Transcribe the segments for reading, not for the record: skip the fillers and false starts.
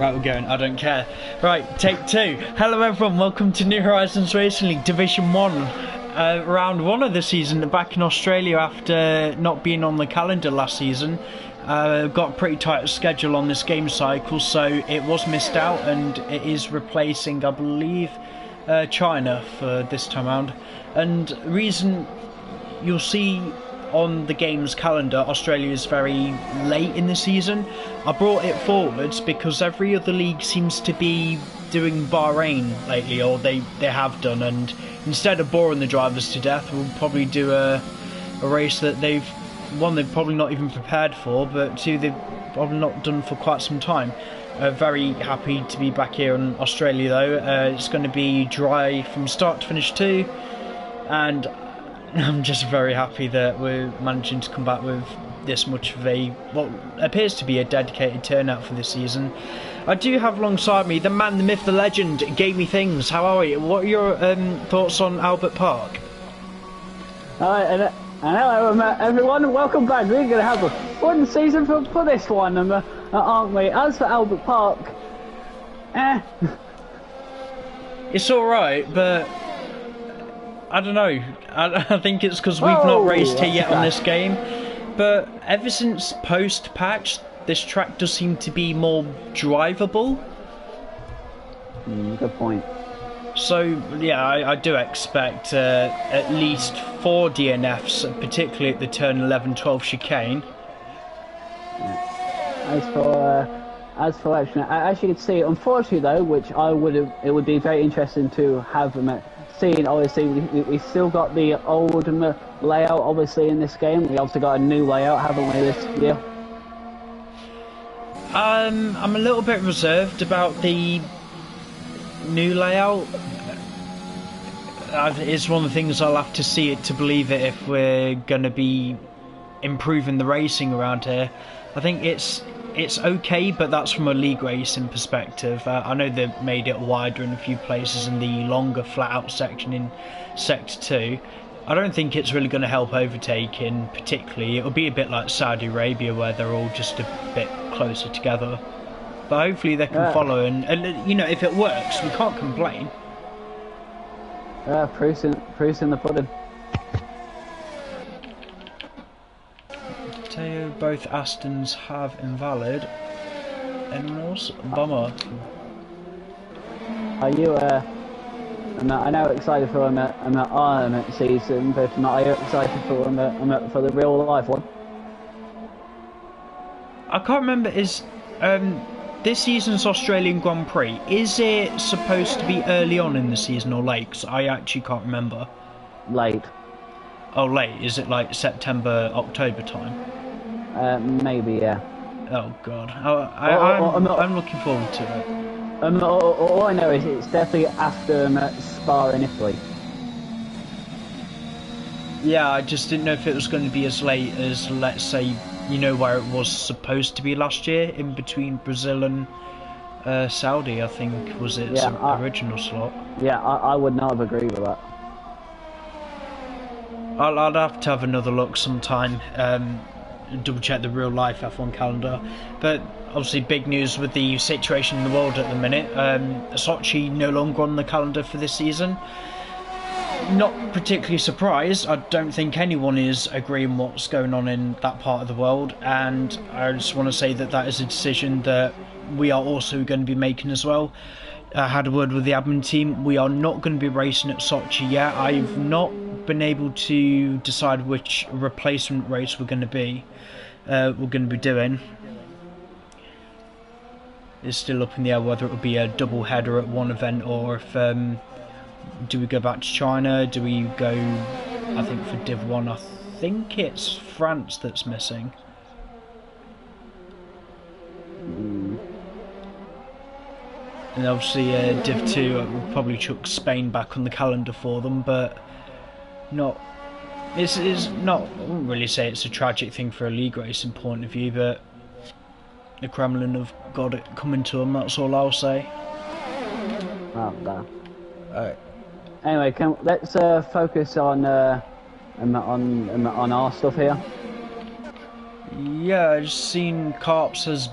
Right, we're going. I don't care. Right, take two. Hello everyone, welcome to New Horizons Racing League Division 1. Round 1 of the season, back in Australia after not being on the calendar last season. Got a pretty tight schedule on this game cycle, so it was missed out, and it is replacing, I believe, China for this time round. And reason you'll see on the game's calendar, Australia is very late in the season. I brought it forwards because every other league seems to be doing Bahrain lately, or they have done, and instead of boring the drivers to death, we'll probably do a race that they've probably not even prepared for, but two, they've probably not done for quite some time. Very happy to be back here in Australia though. It's going to be dry from start to finish too, and I'm just very happy that we're managing to come back with this much of what appears to be a dedicated turnout for this season. I do have alongside me the man, the myth, the legend, Gamey Things. How are you? What are your thoughts on Albert Park? And hello everyone, welcome back. We're going to have a fun season for this one, aren't we? As for Albert Park, it's alright, but I don't know. I think it's because we've not raced here yet on this game. But ever since post-patch, this track does seem to be more drivable. Good point. So, yeah, I do expect at least 4 DNFs, particularly at the turn 11-12 chicane. As for action, as you can see, unfortunately though, which it would be very interesting to have seen. Obviously, we still got the old layout. Obviously, in this game, we also got a new layout, haven't we, this year? I'm a little bit reserved about the new layout. It's one of the things I'll have to see it to believe it if we're going to be improving the racing around here. I think it's okay, but that's from a league racing perspective. I know they've made it wider in a few places in the longer flat out section in Sector 2. I don't think it's really going to help overtaking particularly. It'll be a bit like Saudi Arabia where they're all just a bit closer together. But hopefully they can follow, and you know, if it works, we can't complain. Proof's in the pudding. Teo, both Astons have invalid. Anyone else? Bummer. Are you I know excited for our season, but are you excited for the real life one? I can't remember. Is this season's Australian Grand Prix, is it supposed to be early on in the season or late? 'Cause I actually can't remember. Late. Oh, late. Is it like September, October time? Maybe, yeah. Oh god. I'm looking forward to it. All I know is it's definitely after Spa in Italy. Yeah, I just didn't know if it was going to be as late as, let's say, you know, where it was supposed to be last year, in between Brazil and Saudi, I think, was its original slot. Yeah, I would not have agreed with that. I'd have to have another look sometime, double check the real life F1 calendar. But obviously big news with the situation in the world at the minute. Sochi no longer on the calendar for this season. Not particularly surprised. I don't think anyone is agreeing what's going on in that part of the world, and I just want to say that is a decision that we are also going to be making as well. I had a word with the admin team. We are not going to be racing at Sochi yet. I've not been able to decide which replacement race we're going to be doing. It's still up in the air whether it will be a double header at one event, or if do we go back to China? Do we go, I think for Div 1, I think it's France that's missing. And obviously Div 2, we'll probably chuck Spain back on the calendar for them, but not. It's not. I wouldn't really say it's a tragic thing for a league racing point of view, but the Kremlin have got it coming to them. That's all I'll say. Oh, damn. Alright. Anyway, let's focus on our stuff here. Yeah, I've seen Carps has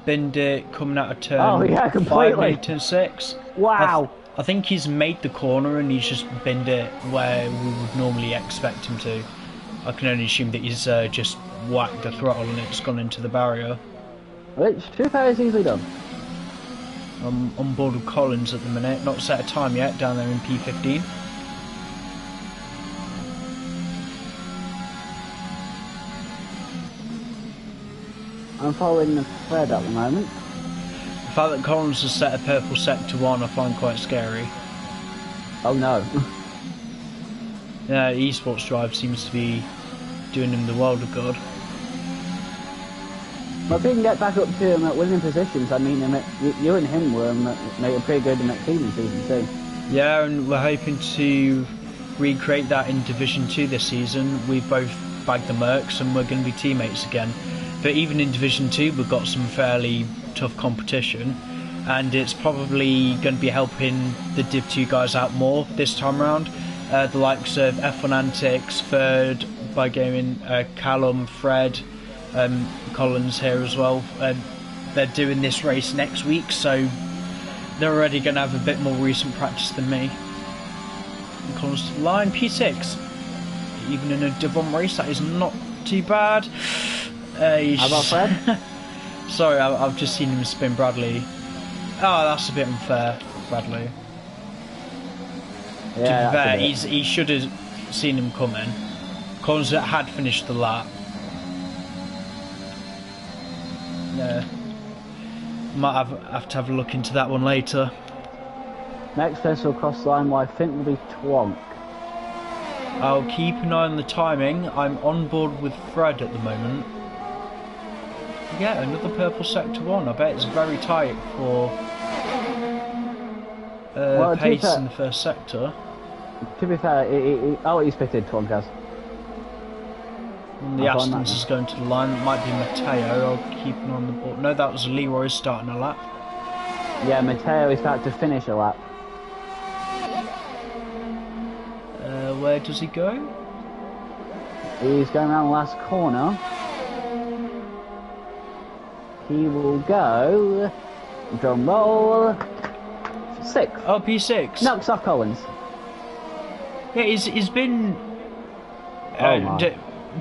binned it coming out of turn. Oh yeah, completely. 5, turn 6. Wow. I think he's made the corner and he's just binned it where we would normally expect him to. I can only assume that he's just whacked the throttle and it's gone into the barrier. Which, to be fair, is easily done. I'm on board with Collins at the minute, not set a time yet, down there in P15. I'm following the thread at the moment. The fact that Collins has set a purple sector 1 I find quite scary. Oh no. Yeah, esports drive seems to be doing him the world of good. Well, if he can get back up to winning positions, I mean, you and him were made a pretty good team in Season 2. Yeah, and we're hoping to recreate that in Division 2 this season. We've both bagged the Mercs and we're going to be teammates again. But even in Division 2 we've got some fairly tough competition, and it's probably going to be helping the Div 2 guys out more this time around. The likes of F1 Antics, Third by Gaming, Callum, Fred, Collins here as well. They're doing this race next week, so they're already going to have a bit more recent practice than me. And Collins to the line, P6. Even in a Div 1 race, that is not too bad. How about Fred? Sorry, I've just seen him spin Bradley. Oh, that's a bit unfair, Bradley. Yeah, to be fair, he should have seen him coming. Collins had finished the lap. Yeah. Might have to have a look into that one later. Next person will cross the line, well, I think will be Twonk. I'll keep an eye on the timing. I'm on board with Fred at the moment. Yeah, another purple sector 1. I bet it's very tight for pace in the first sector. To be fair, he's pitted, Twonk has. And the Astons is going to the line. It might be Matteo. I'll keep an eye on the board. No, that was Leroy starting a lap. Yeah, Matteo is about to finish a lap. Where does he go? He's going around the last corner. He will go, drum roll, 6. Oh, P6. Knocks off Collins. Yeah, he's been,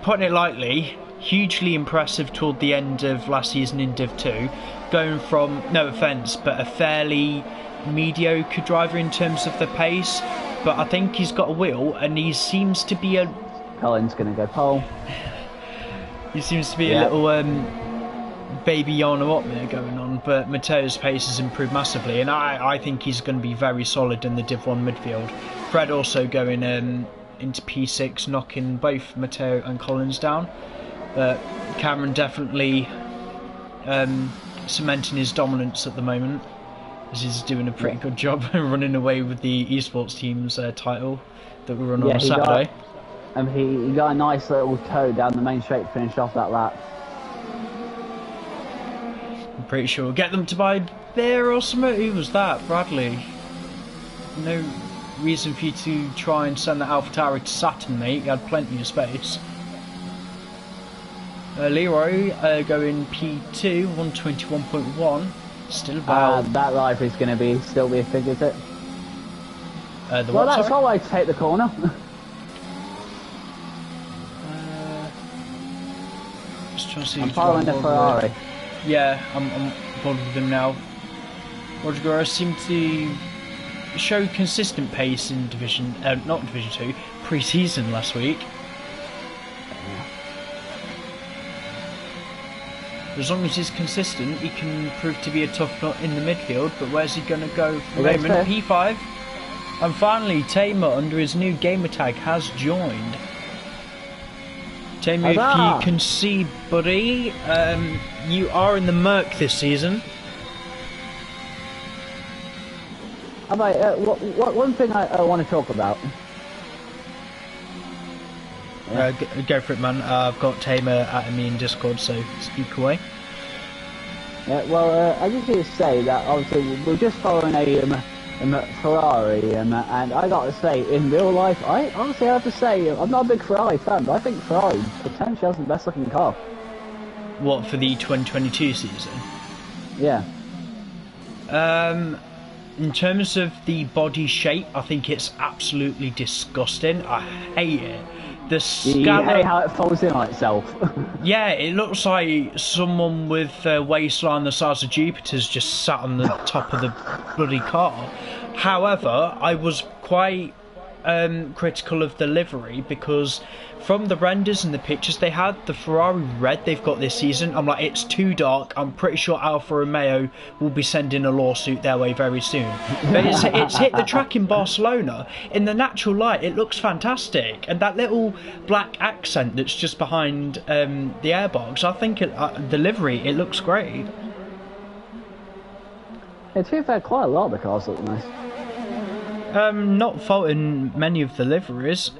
putting it lightly, hugely impressive toward the end of last season in Div 2. Going from, no offence, but a fairly mediocre driver in terms of the pace. But I think he's got a wheel and he seems to be a... Collins going to go pole. He seems to be a little... baby Yana up there going on, but Matteo's pace has improved massively, and I think he's going to be very solid in the Div 1 midfield. Fred also going into P6, knocking both Matteo and Collins down. Cameron definitely cementing his dominance at the moment, as he's doing a pretty good job running away with the esports team's title that we run on Saturday. He got a nice little toe down the main straight to finish off that lap. Pretty sure. Get them to buy beer or something. Who was that? Bradley. No reason for you to try and send that AlphaTauri to Saturn, mate. You had plenty of space. Leroy going P2, 121.1. Still about... that life is going to still be a figure, is it? Well, that's all I take the corner. Just trying to see. I'm following the Ferrari. Yeah, I'm bored with him now. Rodrigo seemed to show consistent pace in not Division 2, pre-season last week. As long as he's consistent, he can prove to be a tough nut in the midfield, but where's he going to go for the moment? P5. And finally, Tamer, under his new gamer tag, has joined. Tamer, if you can see, buddy, you are in the Merc this season. One thing I want to talk about. Go for it, man. I've got Tamer at me in Discord, so speak away. Yeah, well, I just need to say that obviously we're just following a Ferrari, and I got to say, in real life, I honestly have to say, I'm not a big Ferrari fan, but I think Ferrari potentially has the best looking car. What, for the 2022 season? Yeah. In terms of the body shape, I think it's absolutely disgusting. I hate it. The You scallop. hate how it folds in on itself. Yeah, it looks like someone with a waistline the size of Jupiter's just sat on the top of the bloody car. However, I was quite critical of the livery because from the renders and the pictures they had, the Ferrari red they've got this season, I'm like, it's too dark. I'm pretty sure Alfa Romeo will be sending a lawsuit their way very soon. But it's hit the track in Barcelona. In the natural light, it looks fantastic. And that little black accent that's just behind the airbox, I think the livery, it looks great. Yeah, to be fair, quite a lot of the cars look nice. Not faulting many of the liveries.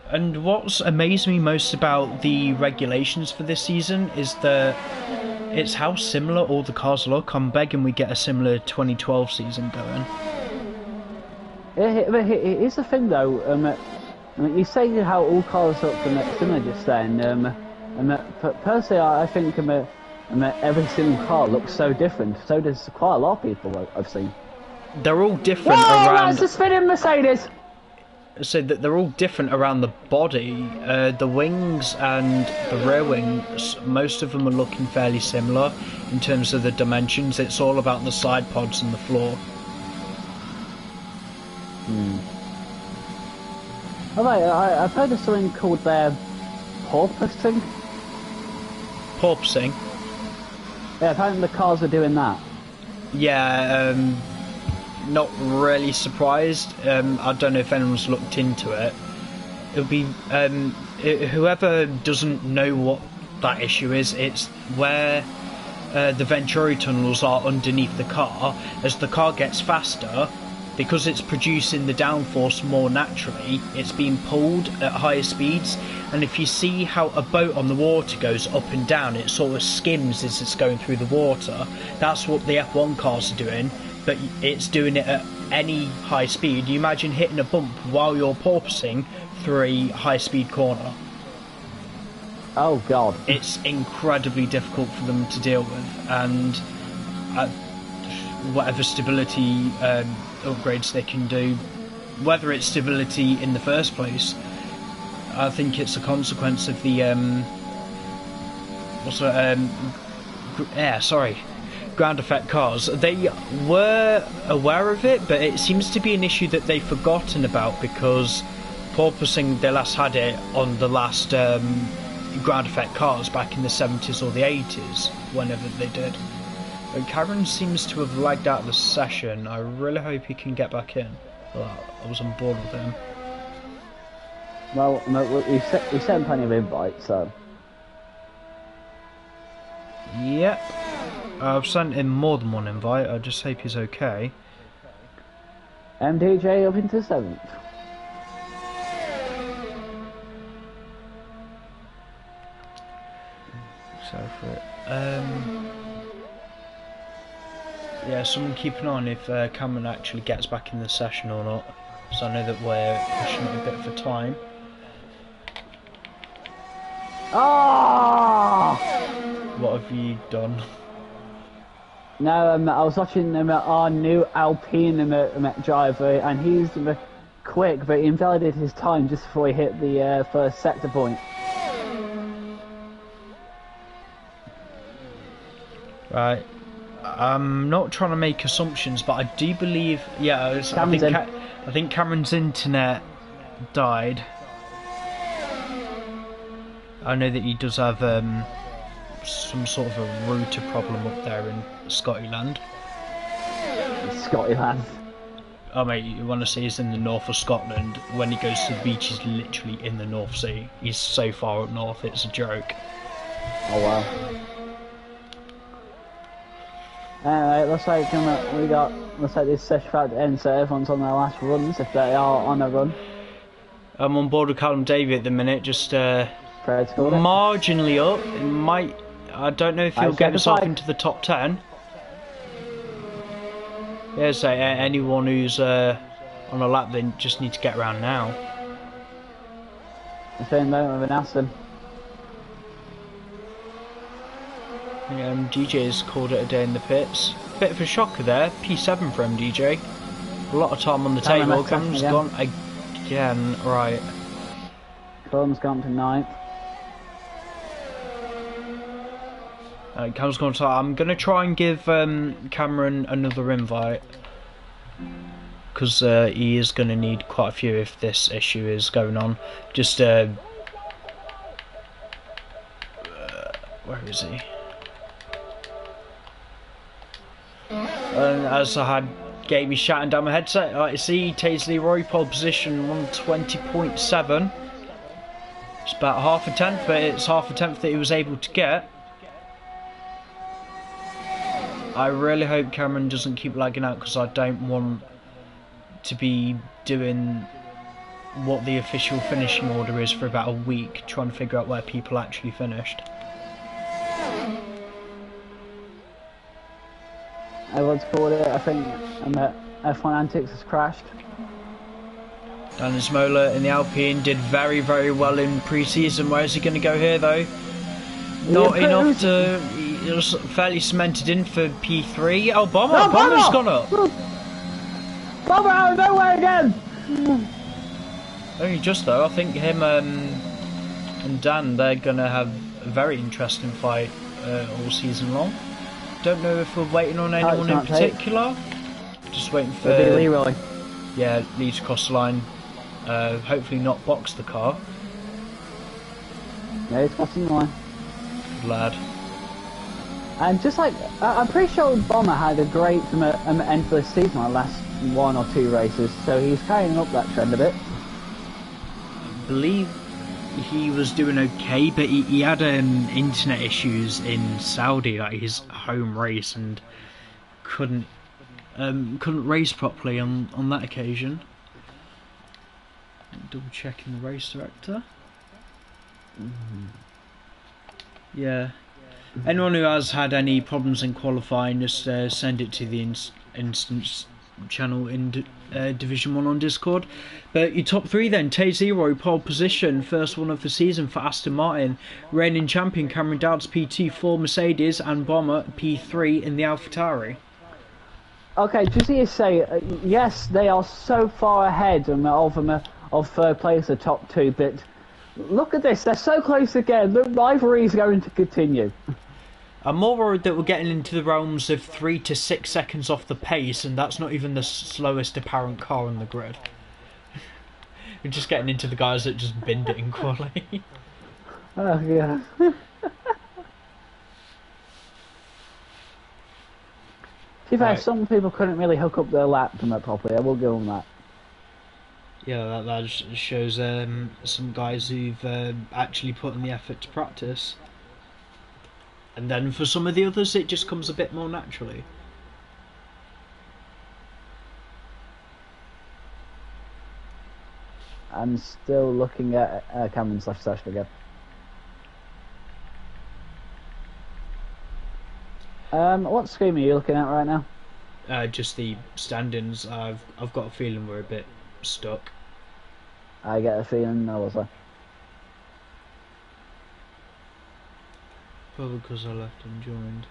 And what's amazed me most about the regulations for this season is it's how similar all the cars look. I'm begging we get a similar 2012 season going. Here's the thing though, you say how all cars look similar just then. Personally, I think every single car looks so different. So does quite a lot of people I've seen. They're all different Whoa, around. that's a spinning Mercedes. So that they're all different around the body, the wings and the rear wings. Most of them are looking fairly similar in terms of the dimensions. It's all about the side pods and the floor. I've heard of something called porpoising. Porpoising. Yeah, apparently the cars are doing that. Yeah. Not really surprised. I don't know if anyone's looked into it. It'll be whoever doesn't know what that issue is. It's where the Venturi tunnels are underneath the car. As the car gets faster, because it's producing the downforce more naturally, it's being pulled at higher speeds. And if you see how a boat on the water goes up and down, it sort of skims as it's going through the water. That's what the F1 cars are doing. But it's doing it at any high speed. You imagine hitting a bump while you're porpoising through a high-speed corner. Oh god. It's incredibly difficult for them to deal with, and whatever stability upgrades they can do, whether it's stability in the first place, I think it's a consequence of the ground effect cars. They were aware of it, but it seems to be an issue that they've forgotten about because porpoising, they last had it on the last ground effect cars back in the 70s or the 80s, whenever they did. But Cameron seems to have lagged out of the session. I really hope he can get back in. Well, I was on board with him. Well, we sent plenty of invites, so... Yep. I've sent him more than one invite, I just hope he's okay. MDJ up into 7th. So for it. Yeah, someone keep an eye on if Cameron actually gets back in the session or not. So I know that we're pushing it a bit for time. Oh! What have you done? No, I was watching our new Alpine driver, and he's quick, but he invalidated his time just before he hit the first sector point. Right. I'm not trying to make assumptions, but I do believe... Yeah, I think Cameron's internet died. I know that he does have some sort of a router problem up there in Scotland. Scotland. Oh mate, you want to see he's in the north of Scotland. When he goes to the beach, he's literally in the North Sea. He's so far up north, it's a joke. Oh wow. Anyway, looks like this session about to end, so everyone's on their last runs, if they are on a run. I'm on board with Callum Davey at the minute, just marginally up. It might... I don't know if he'll get himself into the top 10. Yeah, so anyone who's on a lap, they just need to get around now. The same moment with an Aston. DJ's called it a day in the pits. Bit of a shocker there. P7 for MDJ. A lot of time on the table. Cameron's gone again. Right. Cameron's gone to 9th. Cameron's gone to. I'm gonna try and give Cameron another invite because he is gonna need quite a few if this issue is going on. Just where is he? As I had Gaby shouting down my headset, I see Taze Leroy pole position 120.7. It's about half a tenth, but it's half a tenth that he was able to get. I really hope Cameron doesn't keep lagging out because I don't want to be doing what the official finishing order is for about a week, trying to figure out where people actually finished. Everyone's called it. I think F1 Antics has crashed. Dan Smola in the Alpine did very, very well in pre-season. Where is he going to go here, though? Not enough to... It was fairly cemented in for P3. Oh, Bomber's gone up. Bomber out of nowhere again. Only just, though. I think him and Dan, they're going to have a very interesting fight all season long. Don't know if we're waiting on anyone in particular. Just waiting for Leroy. Yeah, Lee to cross the line. Hopefully not box the car. Yeah, he's crossing the line. Good lad. And just like I'm pretty sure Bomber had a great end for the season on the last 1 or 2 races, so he's carrying up that trend a bit. I believe he was doing okay, but he had internet issues in Saudi, like his home race, and couldn't race properly on that occasion. Double checking the race director. Yeah. Anyone who has had any problems in qualifying, just send it to the instance channel in Division 1 on Discord. But your top 3 then: Taze Leroy, pole position, first one of the season for Aston Martin. Reigning champion Cameron Dowds, P2 for Mercedes, and Bomber P3 in the AlphaTauri. Okay, just to say, yes, they are so far ahead of third place, the top 2, but look at this, they're so close again. The rivalry is going to continue. I'm more worried that we're getting into the realms of 3 to 6 seconds off the pace, and that's not even the slowest apparent car on the grid. We're just getting into the guys that just binned it in quality. Oh, yeah. To be fair, some people couldn't really hook up their lap from it properly, I will give them that. Yeah, that shows some guys who've actually put in the effort to practice. And then for some of the others, it just comes a bit more naturally. I'm still looking at Cameron's left session again. What screen are you looking at right now? Just the standings. I've got a feeling we're a bit stuck. I get a feeling also. Probably because I left and joined.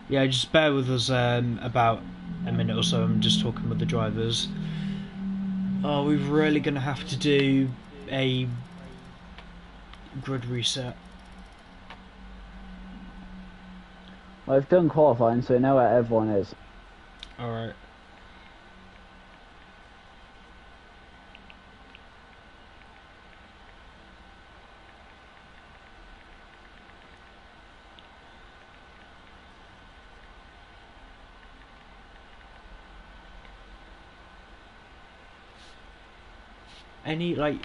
Yeah, just bear with us about a minute or so. I'm just talking with the drivers. Oh, we're really going to have to do a grid reset. Well, I've done qualifying, so we know where everyone is. Alright.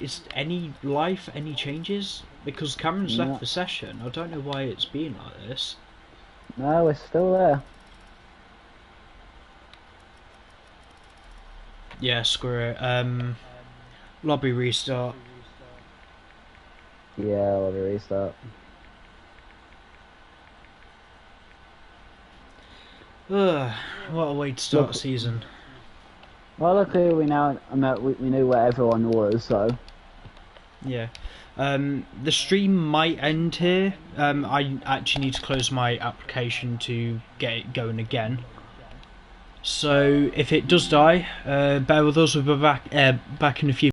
Is any life, any changes? Because Cameron's left the session. I don't know why it's been like this. No, we're still there. Yeah, screw it. Lobby restart. Yeah, lobby restart. Ugh, what a way to start a season. Well, luckily we now we knew where everyone was, so. Yeah. The stream might end here. I actually need to close my application to get it going again. So if it does die, bear with us. We'll be back in a few.